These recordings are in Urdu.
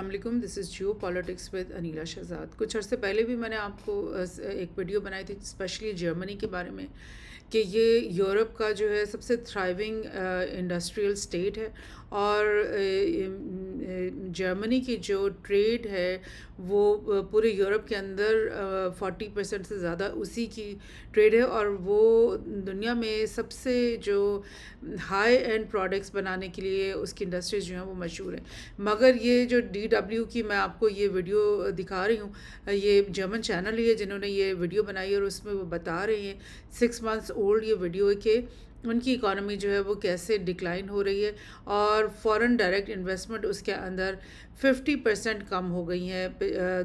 السلام علیکم، دس از جیو پالیٹکس ود انیلا شہزاد۔ کچھ عرصے پہلے بھی میں نے آپ کو ایک ویڈیو بنائی تھی اسپیشلی جرمنی کے بارے میں کہ یہ یورپ کا جو ہے سب سے تھرائیونگ انڈسٹریل اسٹیٹ ہے، اور جرمنی کی جو ٹریڈ ہے وہ پورے یورپ کے اندر 40% سے زیادہ اسی کی ٹریڈ ہے، اور وہ دنیا میں سب سے جو ہائی اینڈ پروڈکٹس بنانے کے لیے اس کی انڈسٹریز جو ہیں وہ مشہور ہیں۔ مگر یہ جو DW کی میں آپ کو یہ ویڈیو دکھا رہی ہوں، یہ جرمن چینل ہی ہے جنہوں نے یہ ویڈیو بنائی ہے، اور اس میں وہ بتا رہے ہیں 6 months اولڈ یہ ویڈیو ہے کہ ان کی اکانومی جو ہے وہ کیسے ڈکلائن ہو رہی ہے، اور فورن ڈائریکٹ انویسٹمنٹ اس کے اندر 50% کم ہو گئی ہیں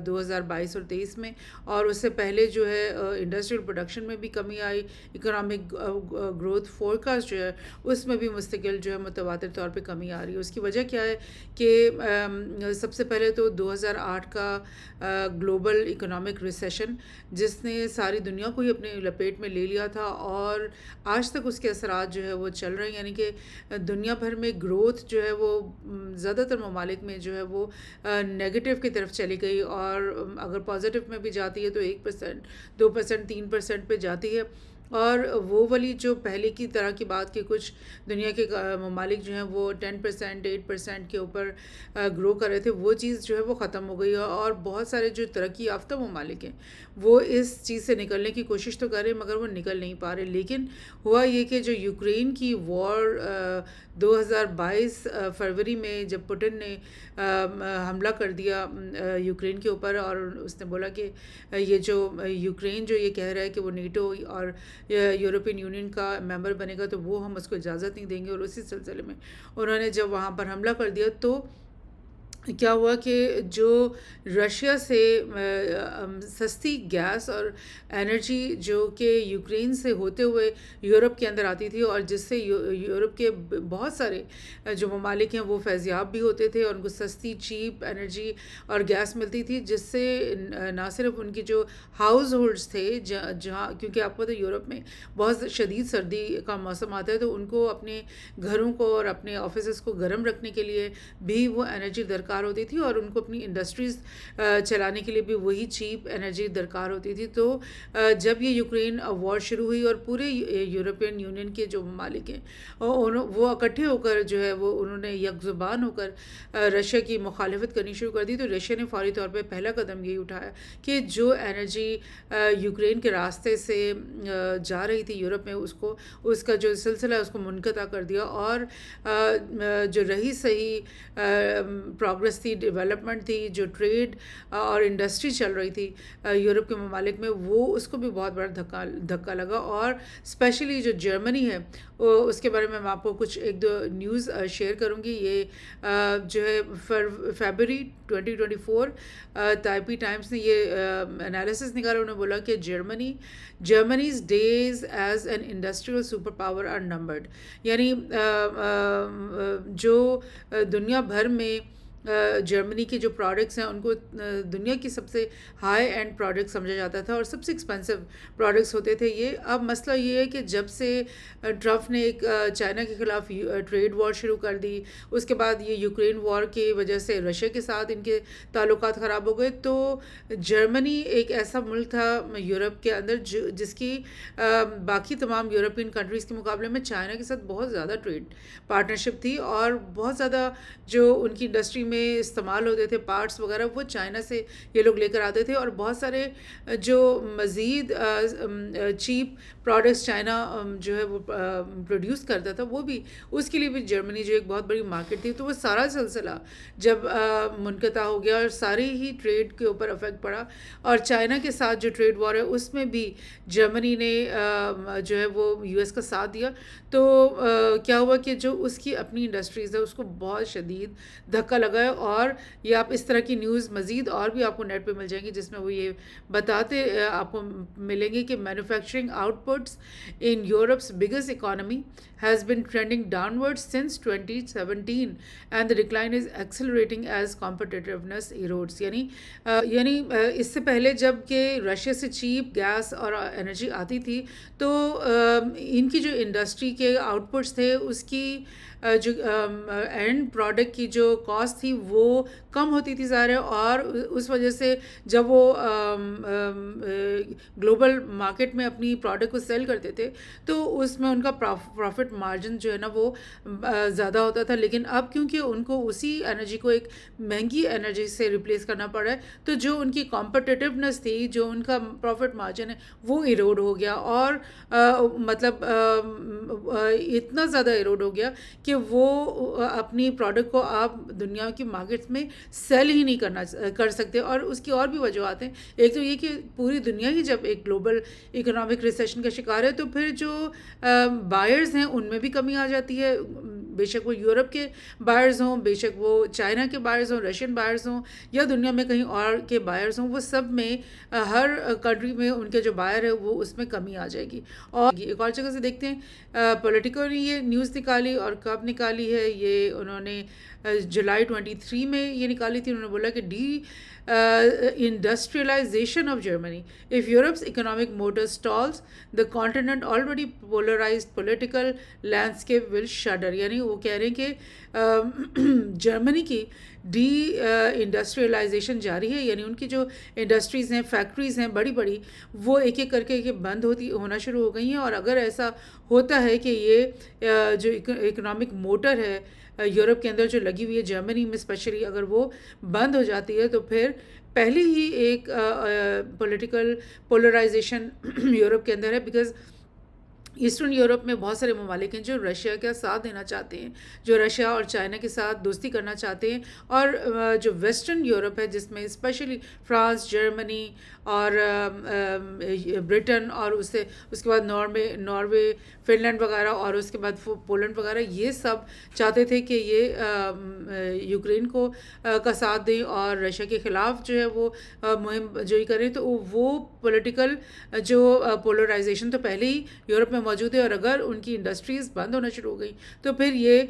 2022 اور 23 میں، اور اس سے پہلے جو ہے انڈسٹریل پروڈکشن میں بھی کمی آئی۔ اکنامک گروتھ فورکاسٹ جو ہے اس میں بھی مستقل جو ہے متواتر طور پہ کمی آ رہی ہے۔ اس کی وجہ کیا ہے کہ سب سے پہلے تو 2008 کا گلوبل اکنامک ریسیشن جس نے ساری دنیا کو ہی اپنے لپیٹ میں لے لیا تھا، اور آج تک اس کے اثرات جو ہے وہ چل رہے ہیں، یعنی کہ دنیا بھر میں گروتھ جو ہے وہ زیادہ تر ممالک میں جو ہے وہ نیگیٹو کی طرف چلی گئی، اور اگر پازیٹیو میں بھی جاتی ہے تو 1%، 2%، 3% پہ جاتی ہے۔ اور وہ والی جو پہلے کی طرح کی بات کہ کچھ دنیا کے ممالک جو ہیں وہ 10%، 8% کے اوپر گرو کر رہے تھے، وہ چیز جو ہے وہ ختم ہو گئی ہے، اور بہت سارے جو ترقی یافتہ ممالک ہیں وہ اس چیز سے نکلنے کی کوشش تو کر رہے ہیں مگر وہ نکل نہیں پا رہے۔ لیکن ہوا یہ کہ جو یوکرین کی وار 2022 فروری میں جب پوٹن نے حملہ کر دیا یوکرین کے اوپر، اور اس نے بولا کہ یہ جو یوکرین جو یہ کہہ رہا ہے کہ وہ نیٹو اور یورپین یونین کا ممبر بنے گا تو وہ ہم اس کو اجازت نہیں دیں گے، اور اسی سلسلے میں انہوں نے جب وہاں پر حملہ کر دیا تو کیا ہوا کہ جو رشیا سے سستی گیس اور انرجی جو کہ یوکرین سے ہوتے ہوئے یورپ کے اندر آتی تھی، اور جس سے یورپ کے بہت سارے جو ممالک ہیں وہ فیضیاب بھی ہوتے تھے، اور ان کو سستی چیپ انرجی اور گیس ملتی تھی، جس سے نہ صرف ان کی جو ہاؤس ہولڈس تھے جہاں کیونکہ آپ کو پتہ ہے یورپ میں بہت شدید سردی کا موسم آتا ہے، تو ان کو اپنے گھروں کو اور اپنے آفیسز کو گرم رکھنے کے لیے بھی وہ انرجی درکار ہوتی تھی، اور ان کو اپنی انڈسٹریز چلانے کے لیے بھی وہی چیپ انرجی درکار ہوتی تھی۔ تو جب یہ یوکرین وار شروع ہوئی اور پورے یورپین یونین کے جو ممالک ہیں وہ اکٹھے ہو کر جو ہے وہ انہوں نے یک زبان ہو کر رشیا کی مخالفت کرنی شروع کر دی، تو رشیا نے فوری طور پہ پہلا قدم یہی اٹھایا کہ جو انرجی یوکرین کے راستے سے جا رہی تھی یورپ میں اس کا جو سلسلہ ہے اس کو منقطع کر دیا، اور جو رہی صحیح پروگرس تھی، ڈیولپمنٹ تھی، جو ٹریڈ اور انڈسٹری چل رہی تھی یورپ کے ممالک میں، وہ اس کو بھی بہت بڑا دھکا لگا۔ اور اسپیشلی جو جرمنی ہے اس کے بارے میں آپ کو کچھ ایک دو نیوز شیئر کروں گی۔ یہ جو ہے فیبرری 2024 تائپی ٹائمز نے یہ انالیسس نکالا، انہوں نے بولا کہ Germany's days as an industrial super power are numbered, یعنی جو دنیا بھر میں جرمنی کے جو پروڈکٹس ہیں ان کو دنیا کی سب سے ہائی اینڈ پروڈکٹ سمجھا جاتا تھا، اور سب سے ایکسپینسو پروڈکٹس ہوتے تھے یہ۔ اب مسئلہ یہ ہے کہ جب سے ٹرمپ نے ایک چائنا کے خلاف ٹریڈ وار شروع کر دی، اس کے بعد یہ یوکرین وار کی وجہ سے رشیا کے ساتھ ان کے تعلقات خراب ہو گئے، تو جرمنی ایک ایسا ملک تھا یورپ کے اندر جس کی باقی تمام یورپین کنٹریز کے مقابلے میں چائنا کے ساتھ بہت زیادہ ٹریڈ پارٹنرشپ تھی، اور بہت زیادہ جو ان کی انڈسٹری میں استعمال ہوتے تھے پارٹس وغیرہ وہ چائنا سے یہ لوگ لے کر آتے تھے، اور بہت سارے جو مزید چیپ پروڈکٹس چائنا جو ہے وہ پروڈیوس کرتا تھا وہ بھی اس کے لیے بھی جرمنی جو ایک بہت بڑی مارکیٹ تھی، تو وہ سارا سلسلہ جب منقطع ہو گیا اور سارے ہی ٹریڈ کے اوپر افیکٹ پڑا، اور چائنا کے ساتھ جو ٹریڈ وار ہے اس میں بھی جرمنی نے جو ہے وہ US کا ساتھ دیا، تو کیا ہوا کہ جو اس کی اپنی انڈسٹریز ہے اس کو بہت شدید دھکا لگا ہے۔ اور یہ آپ اس طرح کی نیوز مزید اور بھی آپ کو نیٹ پہ مل جائیں گی جس میں وہ یہ بتاتے آپ کو ملیں گے کہ manufacturing outputs in Europe's biggest economy has been trending downwards since 2017 and the decline is accelerating as competitiveness erodes، یعنی اس سے پہلے جب کہ رشیا سے چیپ گیس اور انرجی آتی تھی تو ان کی جو انڈسٹری کے آؤٹ پٹس تھے اس کی جو اینڈ پروڈکٹ کی جو کاسٹ تھی تھی وہ کم ہوتی تھی ظاہر ہے، اور اس وجہ سے جب وہ گلوبل مارکیٹ میں اپنی پروڈکٹ کو سیل کرتے تھے تو اس میں ان کا پروفٹ مارجن جو ہے نا وہ زیادہ ہوتا تھا. لیکن اب کیونکہ ان کو اسی انرجی کو ایک مہنگی انرجی سے ریپلیس کرنا پڑا ہے تو جو ان کی کمپٹیٹیونیس تھی، جو ان کا پروفٹ مارجن ہے وہ ایروڈ ہو گیا، اور مطلب اتنا زیادہ ایروڈ ہو گیا کہ وہ اپنی پروڈکٹ کو آپ دنیا کی مارکیٹس میں سیل ہی نہیں کر سکتے. اور اس کی اور بھی وجوہات ہیں. ایک تو یہ کہ پوری دنیا ہی جب ایک گلوبل اکنامک ریسیشن کا شکار ہے تو پھر جو بائرز ہیں ان میں بھی کمی آ جاتی ہے، بے شک وہ یورپ کے بائرز ہوں، بے شک وہ چائنا کے بائرز ہوں، رشین بائرز ہوں، یا دنیا میں کہیں اور کے بائرز ہوں، وہ سب میں ہر کنٹری میں ان کے جو بائر ہے وہ اس میں کمی آ جائے گی. اور ایک اور جگہ سے دیکھتے ہیں، پولیٹیکو نے یہ نیوز نکالی، اور کب نکالی ہے یہ انہوں نے جولائی 23 میں یہ نکالی تھی. انہوں نے بولا کہ industrialization of Germany. If Europe's economic motor stalls, the continent already polarized political landscape will shudder. یعنی وہ کہہ رہے ہیں کہ جرمنی کی انڈسٹریلائزیشن جاری ہے، یعنی ان کی جو انڈسٹریز ہیں، فیکٹریز ہیں بڑی بڑی، وہ ایک ایک کر کے بند ہونا شروع ہو گئی ہیں. اور اگر ایسا ہوتا ہے کہ یہ جو اکنامک موٹر ہے یورپ کے اندر جو لگی ہوئی ہے، جرمنی میں اسپیشلی اگر وہ بند ہو جاتی ہے تو پھر پہلے ہی ایک پولیٹیکل پولرائزیشن یورپ کے اندر ہے. بیکاز ایسٹرن یورپ میں بہت سارے ممالک ہیں جو رشیا کا ساتھ دینا چاہتے ہیں، جو رشیا اور چائنا کے ساتھ دوستی کرنا چاہتے ہیں، اور جو ویسٹرن یورپ ہے جس میں اسپیشلی فرانس، جرمنی اور برٹن، اور اس کے بعد ناروے، فن لینڈ وغیرہ، اور اس کے بعد پولینڈ وغیرہ، یہ سب چاہتے تھے کہ یہ یوکرین کا ساتھ دیں اور رشیا کے خلاف جو ہے وہ مہم جوئی کریں. تو وہ پولیٹیکل جو پولرائزیشن تو پہلے ہی یورپ میں موجود ہے، اور اگر ان کی انڈسٹریز بند ہونا شروع ہو گئی تو پھر یہ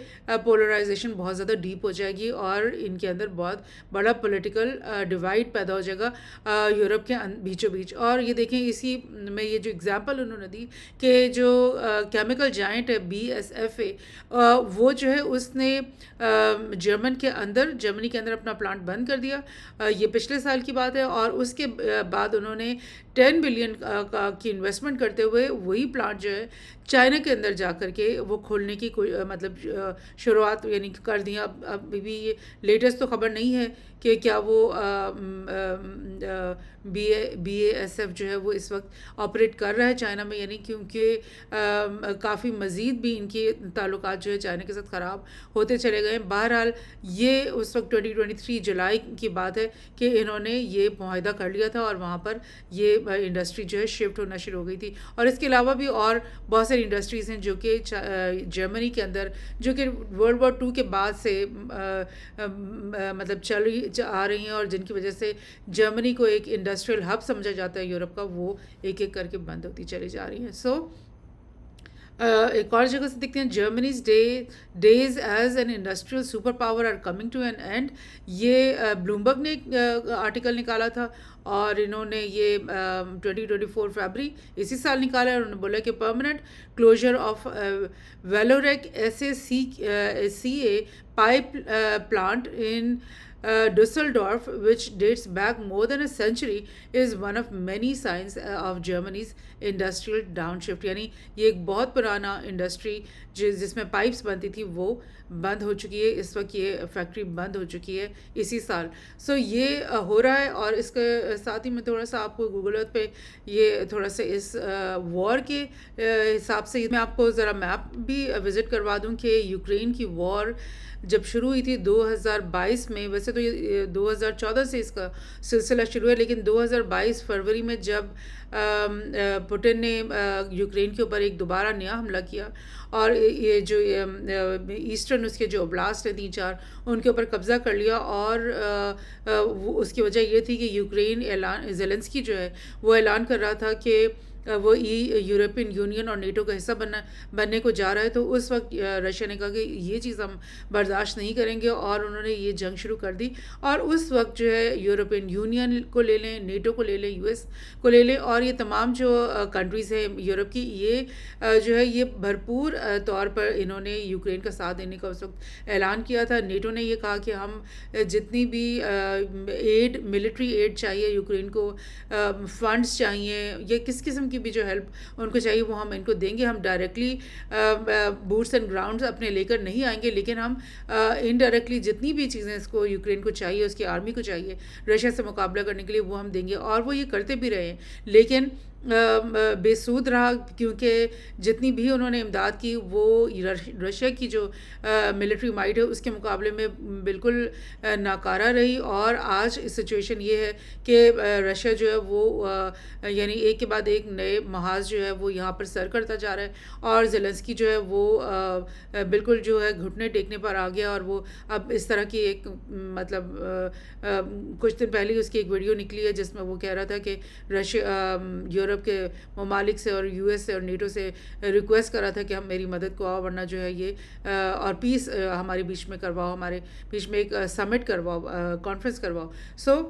پولرائزیشن بہت زیادہ ڈیپ ہو جائے گی، اور ان کے اندر بہت بڑا پولیٹیکل ڈیوائڈ پیدا ہو جائے گا یورپ کے بیچوں بیچ. اور یہ دیکھیں اسی میں یہ جو اگزامپل انہوں نے دی کہ جو کیمیکل جائنٹ ہے BASF وہ جو ہے اس نے جرمنی کے اندر اپنا پلانٹ بند کر دیا. یہ پچھلے سال کی بات ہے، اور اس کے بعد انہوں نے 10 بلین کی انویسٹمنٹ کرتے ہوئے وہی پلانٹ جو ہے چائنا کے اندر جا کر کے وہ کھولنے کی مطلب شروعات یعنی کر دیا. ابھی بھی یہ لیٹسٹ تو خبر نہیں ہے کہ کیا وہ BASF جو ہے وہ اس وقت آپریٹ کر رہا ہے چائنا میں، یعنی کیونکہ کافی مزید بھی ان کے تعلقات جو ہے چائنا کے ساتھ خراب ہوتے چلے گئے. بہرحال یہ اس وقت 2023 جولائی کی بات ہے کہ انہوں نے یہ معاہدہ کر لیا تھا، اور وہاں پر یہ انڈسٹری جو ہے شفٹ ہونا شروع ہو گئی تھی. اور اس کے علاوہ بھی اور بہت ساری انڈسٹریز ہیں جو کہ جرمنی کے اندر، جو کہ ورلڈ وار 2 کے بعد سے مطلب چل آ رہی ہیں، اور جن کی وجہ سے جرمنی کو ایک انڈسٹریل ہب سمجھا جاتا ہے یورپ کا، وہ ایک ایک کر کے بند ہوتی چلی جا رہی ہیں. ایک اور جگہ سے دیکھتے ہیں، Germany's days as an industrial super power are coming to an end. یہ بلومبرگ نے ایک آرٹیکل نکالا تھا، اور انہوں نے یہ 2024 فیبری اسی سال نکالا ہے. انہوں نے بولا کہ permanent closure of Vallourec SACA pipe plant in Dusseldorf, which dates back more than a century, is one of many signs of Germany's industrial downshift. یعنی یہ ایک بہت پرانا انڈسٹری جس میں پائپس بنتی تھی وہ بند ہو چکی ہے. اس وقت یہ فیکٹری بند ہو چکی ہے اسی سال. یہ ہو رہا ہے. اور اس کے ساتھ ہی میں تھوڑا سا آپ کو گوگل ارتھ پہ یہ تھوڑا سا اس وار کے حساب سے میں آپ کو ذرا میپ بھی وزٹ کروا دوں کہ یوکرین کی وار جب شروع ہوئی تھی 2022 میں، ویسے تو یہ 2014 سے اس کا سلسلہ شروع ہے، لیکن 2022 فروری میں جب پوٹن نے یوکرین کے اوپر ایک دوبارہ نیا حملہ کیا، اور یہ جو ایسٹرن اس کے جو اوبلاسٹ ہیں 3-4 ان کے اوپر قبضہ کر لیا. اور اس کی وجہ یہ تھی کہ یوکرین زیلنسکی جو ہے وہ اعلان کر رہا تھا کہ وہ یورپین یونین اور نیٹو کا حصہ بننے کو جا رہا ہے، تو اس وقت رشیا نے کہا کہ یہ چیز ہم برداشت نہیں کریں گے، اور انہوں نے یہ جنگ شروع کر دی. اور اس وقت جو ہے یورپین یونین کو لے لیں، نیٹو کو لے لیں، یو ایس کو لے لیں، اور یہ تمام جو کنٹریز ہیں یورپ کی، یہ جو ہے یہ بھرپور طور پر انہوں نے یوکرین کا ساتھ دینے کا اس وقت اعلان کیا تھا. نیٹو نے یہ کہا کہ ہم جتنی بھی ملٹری ایڈ چاہیے یوکرین کو، فنڈز چاہیے، یا کس قسم کی بھی جو ہیلپ ان کو چاہیے، وہ ہم ان کو دیں گے. ہم ڈائریکٹلی بوٹس اینڈ گراؤنڈز اپنے لے کر نہیں آئیں گے، لیکن ہم انڈائریکٹلی جتنی بھی چیزیں اس کو یوکرین کو چاہیے، اس کی آرمی کو چاہیے رشیا سے مقابلہ کرنے کے لیے، وہ ہم دیں گے. اور وہ یہ کرتے بھی رہے ہیں، لیکن بے سود رہا، کیونکہ جتنی بھی انہوں نے امداد کی وہ رشیا کی جو ملٹری مائٹ ہے اس کے مقابلے میں بالکل ناکارہ رہی. اور آج سچویشن یہ ہے کہ رشیا جو ہے وہ یعنی ایک کے بعد ایک نئے محاذ جو ہے وہ یہاں پر سر کرتا جا رہا ہے، اور زیلنسکی جو ہے وہ بالکل جو ہے گھٹنے ٹیکنے پر آ گیا. اور وہ اب اس طرح کی ایک مطلب کچھ دن پہلے اس کی ایک ویڈیو نکلی ہے جس میں وہ کہہ رہا تھا کہ یورپ کے ممالک سے اور یو ایس سے اور نیٹو سے ریکویسٹ کر رہا تھا کہ ہم میری مدد کو آؤ، ورنہ جو ہے یہ اور پیس ہمارے بیچ میں کرواؤ، ہمارے بیچ میں ایک سمٹ کرواؤ، کانفرنس کرواؤ. سو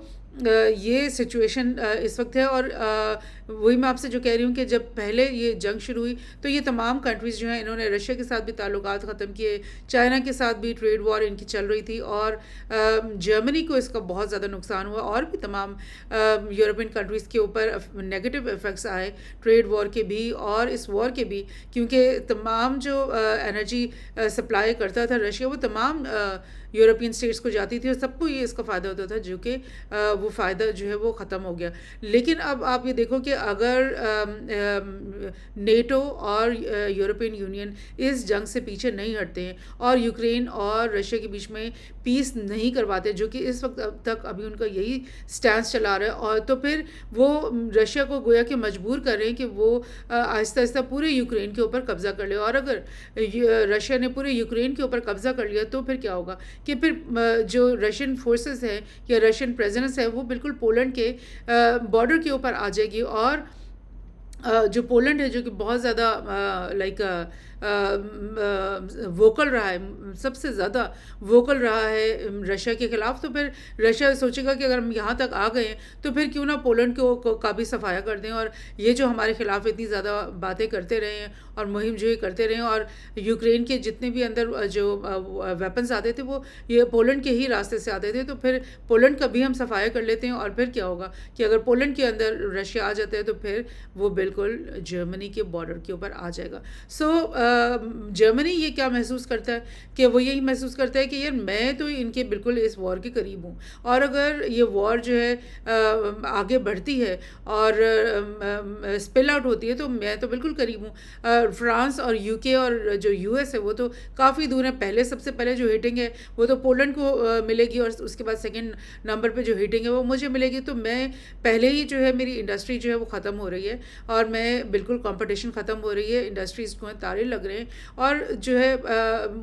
یہ سچویشن اس وقت ہے. اور وہی میں آپ سے جو کہہ رہی ہوں کہ جب پہلے یہ جنگ شروع ہوئی تو یہ تمام کنٹریز جو ہیں انہوں نے رشیا کے ساتھ بھی تعلقات ختم کیے، چائنا کے ساتھ بھی ٹریڈ وار ان کی چل رہی تھی، اور جرمنی کو اس کا بہت زیادہ نقصان ہوا، اور بھی تمام یورپین کنٹریز کے اوپر نیگیٹو ایفیکٹس آئے ٹریڈ وار کے بھی اور اس وار کے بھی، کیونکہ تمام جو انرجی سپلائی کرتا تھا رشیا وہ تمام یورپین اسٹیٹس کو جاتی تھی، اور سب کو یہ اس کا فائدہ ہوتا تھا، جو کہ وہ فائدہ جو ہے وہ ختم ہو گیا. لیکن اب آپ یہ دیکھو کہ اگر نیٹو اور یورپین یونین اس جنگ سے پیچھے نہیں ہٹتے ہیں اور یوکرین اور رشیا کے بیچ میں پیس نہیں کرواتے، جو کہ اس وقت اب تک ابھی ان کا یہی سٹینس چلا رہا ہے، اور تو پھر وہ رشیا کو گویا کہ مجبور کر رہے ہیں کہ وہ آہستہ آہستہ پورے یوکرین کے اوپر قبضہ کر لے. اور اگر رشیا نے پورے یوکرین کے اوپر قبضہ کر لیا تو پھر کیا ہوگا کہ پھر جو رشین فورسز ہیں یا رشین پریزنس ہے وہ بالکل پولینڈ کے بارڈر کے اوپر آ جائے گی. اور جو پولینڈ ہے جو کہ بہت زیادہ لائک ووکل رہا ہے، سب سے زیادہ ووکل رہا ہے رشیا کے خلاف، تو پھر رشیا سوچے گا کہ اگر ہم یہاں تک آ گئے ہیں تو پھر کیوں نہ پولینڈ کو کا بھی صفایا کر دیں، اور یہ جو ہمارے خلاف اتنی زیادہ باتیں کرتے رہے ہیں اور مہم جوئی کرتے رہے ہیں، اور یوکرین کے جتنے بھی اندر جو ویپنز آتے تھے وہ یہ پولینڈ کے ہی راستے سے آتے تھے، تو پھر پولینڈ کا بھی ہم صفایا کر لیتے ہیں. اور پھر کیا ہوگا کہ اگر پولینڈ کے اندر رشیا آ جاتا ہے تو پھر وہ بالکل جرمنی کے بارڈر کے اوپر آ جائے گا. سو جرمنی یہ کیا محسوس کرتا ہے کہ وہ یہی محسوس کرتا ہے کہ یار میں تو ان کے بالکل اس وار کے قریب ہوں، اور اگر یہ وار جو ہے آگے بڑھتی ہے اور اسپل آؤٹ ہوتی ہے تو میں تو بالکل قریب ہوں. فرانس اور یو کے اور جو یو ایس ہے وہ تو کافی دور ہے. پہلے سب سے پہلے جو ہیٹنگ ہے وہ تو پولینڈ کو ملے گی، اور اس کے بعد سیکنڈ نمبر پہ جو ہیٹنگ ہے وہ مجھے ملے گی. تو میں پہلے ہی جو ہے میری انڈسٹری جو ہے وہ ختم ہو رہی ہے، اور میں بالکل کمپٹیشن ختم ہو رہی ہے، انڈسٹریز کو تارے لگ رہے ہیں. اور جو ہے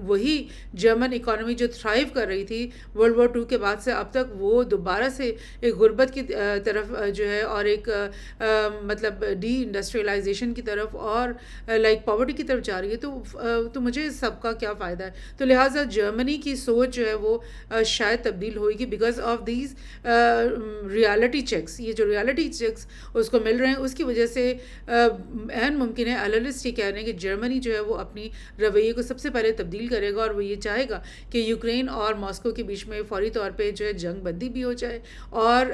وہی جرمن اکانومی جو تھرائیو کر رہی تھی ورلڈ وار 2 کے بعد سے اب تک، وہ دوبارہ سے ایک غربت کی طرف جو ہے اور ایک مطلب ڈی انڈسٹریلائزیشن کی طرف اور لائک پاورٹی کی طرف جا رہی ہے. تو مجھے اس سب کا کیا فائدہ ہے؟ تو لہٰذا جرمنی کی سوچ جو ہے وہ شاید تبدیل ہوئے گی because of these reality checks. یہ جو ریالٹی چیکس اس کو مل رہے ہیں اس کی وجہ سے عین ممکن ہے اینالسٹ یہ کہہ رہے ہیں کہ جرمنی جو ہے وہ اپنی رویے کو سب سے پہلے تبدیل کرے گا، اور وہ یہ چاہے گا کہ یوکرین اور ماسکو کے بیچ میں فوری طور پہ جو ہے جنگ بندی بھی ہو جائے، اور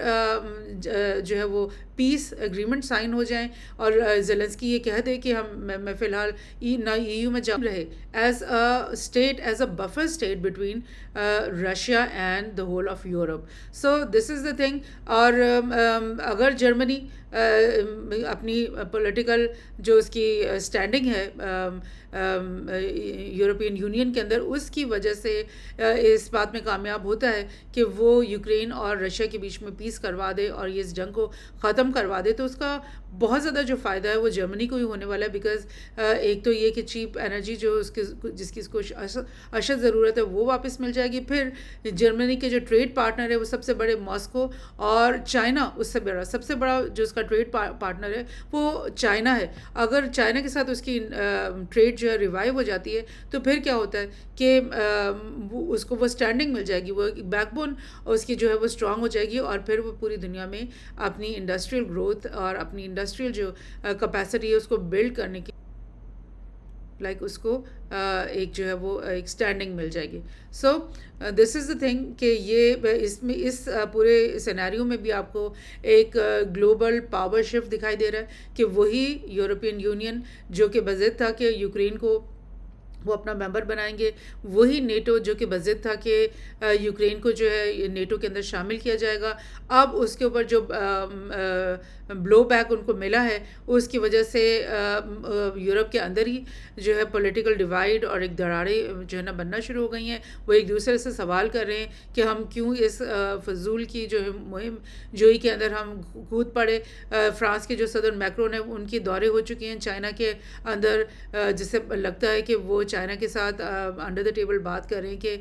جو ہے وہ پیس ایگریمنٹ سائن ہو جائیں، اور زیلنسکی یہ کہہ دے کہ میں فی الحال نہ ای یو میں جا رہے as a state, as a buffer state between Russia and the whole of Europe. So this is the thing. اور اگر جرمنی اپنی پولیٹیکل جو اس کی اسٹینڈنگ ہے یورپین یونین کے اندر، اس کی وجہ سے اس بات میں کامیاب ہوتا ہے کہ وہ یوکرین اور رشیا کے بیچ میں پیس کروا دے اور یہ اس جنگ کو ختم کروا دے، تو اس کا بہت زیادہ جو فائدہ ہے وہ جرمنی کو ہی ہونے والا ہے، بیکاز ایک تو یہ کہ چیپ انرجی جو جس کی اس کو اشد ضرورت ہے وہ واپس مل جائے گی. پھر جرمنی کے جو ٹریڈ پارٹنر ہے وہ سب سے بڑے ماسکو اور چائنا، اس سے بڑا سب سے بڑا جو اس کا ٹریڈ پارٹنر ہے وہ چائنا ہے. اگر چائنا کے ساتھ اس کی ٹریڈ جو ہے ریوائیو ہو جاتی ہے تو پھر کیا ہوتا ہے کہ اس کو وہ اسٹینڈنگ مل جائے گی، وہ بیک بون اس کی جو ہے وہ اسٹرانگ ہو جائے گی، اور پھر وہ پوری دنیا میں اپنی انڈسٹریل گروتھ اور اپنی انڈسٹریل جو کیپیسٹی ہے اس کو بلڈ کرنے کی اس کو ایک جو ہے وہ ایک اسٹینڈنگ مل جائے گی. سو دس از دا تھنگ کہ یہ اس پورے سینیریو میں بھی آپ کو ایک گلوبل پاور شفٹ دکھائی دے رہا ہے کہ وہی یورپین یونین جو کہ بضد تھا کہ یوکرین کو وہ اپنا ممبر بنائیں گے، وہی نیٹو جو کہ بضد تھا کہ یوکرین کو جو ہے نیٹو کے اندر شامل کیا جائے گا، اب اس کے اوپر جو بلو بیک ان کو ملا ہے اس کی وجہ سے یورپ کے اندر ہی جو ہے پولیٹیکل ڈیوائیڈ اور ایک دراڑیں جو ہے نا بننا شروع ہو گئی ہیں. وہ ایک دوسرے سے سوال کر رہے ہیں کہ ہم کیوں اس فضول کی جو ہے مہم جوئی کے اندر ہم کود پڑے. فرانس کے جو صدر میکرون ہیں ان کی دورے ہو چکے ہیں چائنا کے اندر، جس سے لگتا ہے کہ وہ چائنا کے ساتھ انڈر دا ٹیبل بات کر رہے ہیں کہ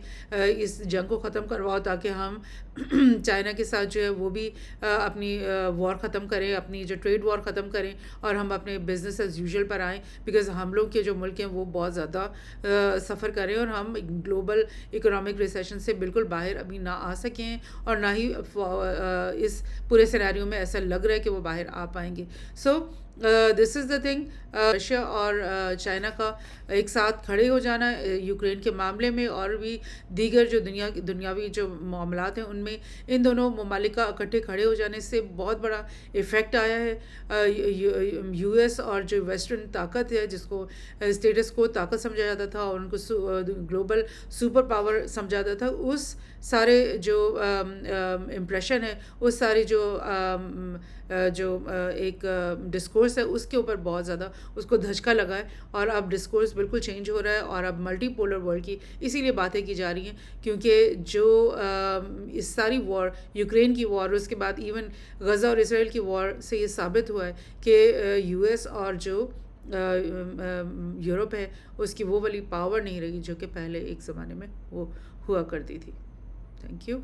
اس جنگ کو ختم کرواؤ تاکہ ہم چائنا کے ساتھ جو ہے وہ بھی اپنی وار ختم کریں، اپنی جو ٹریڈ وار ختم کریں اور ہم اپنے بزنس ایز یوزول پر آئیں، بیکاز ہم لوگ کے جو ملک ہیں وہ بہت زیادہ سفر کریں اور ہم گلوبل اکنامک ریسیشن سے بالکل باہر ابھی نہ آ سکیں اور نہ ہی اس پورے سینیریو میں ایسا لگ رہا ہے کہ وہ باہر آ پائیں گے. سو دس از دا تھنگ. رشیا اور چائنا کا ایک ساتھ کھڑے ہو جانا یوکرین کے معاملے میں اور بھی دیگر جو دنیاوی جو معاملات ہیں ان میں ان دونوں ممالک کا اکٹھے کھڑے ہو جانے سے بہت بڑا ایفیکٹ آیا ہے. یو ایس اور جو ویسٹرن طاقت ہے جس کو اسٹیٹس کو طاقت سمجھا جاتا تھا اور ان کو گلوبل سپر پاور سمجھا جاتا تھا، اس سارے جو امپریشن ہے، اس ساری جو ایک ڈسکورس ہے اس کے اوپر بہت زیادہ اس کو دھچکا لگا ہے اور اب ڈسکورس بالکل چینج ہو رہا ہے اور اب ملٹی پولر ورلڈ کی اسی لیے باتیں کی جا رہی ہیں کیونکہ جو اس ساری وار، یوکرین کی وار، اس کے بعد ایون غزہ اور اسرائیل کی وار سے یہ ثابت ہوا ہے کہ یو ایس اور جو یورپ ہے اس کی وہ والی پاور نہیں رہی جو کہ پہلے ایک زمانے میں وہ ہوا کرتی تھی. Thank you.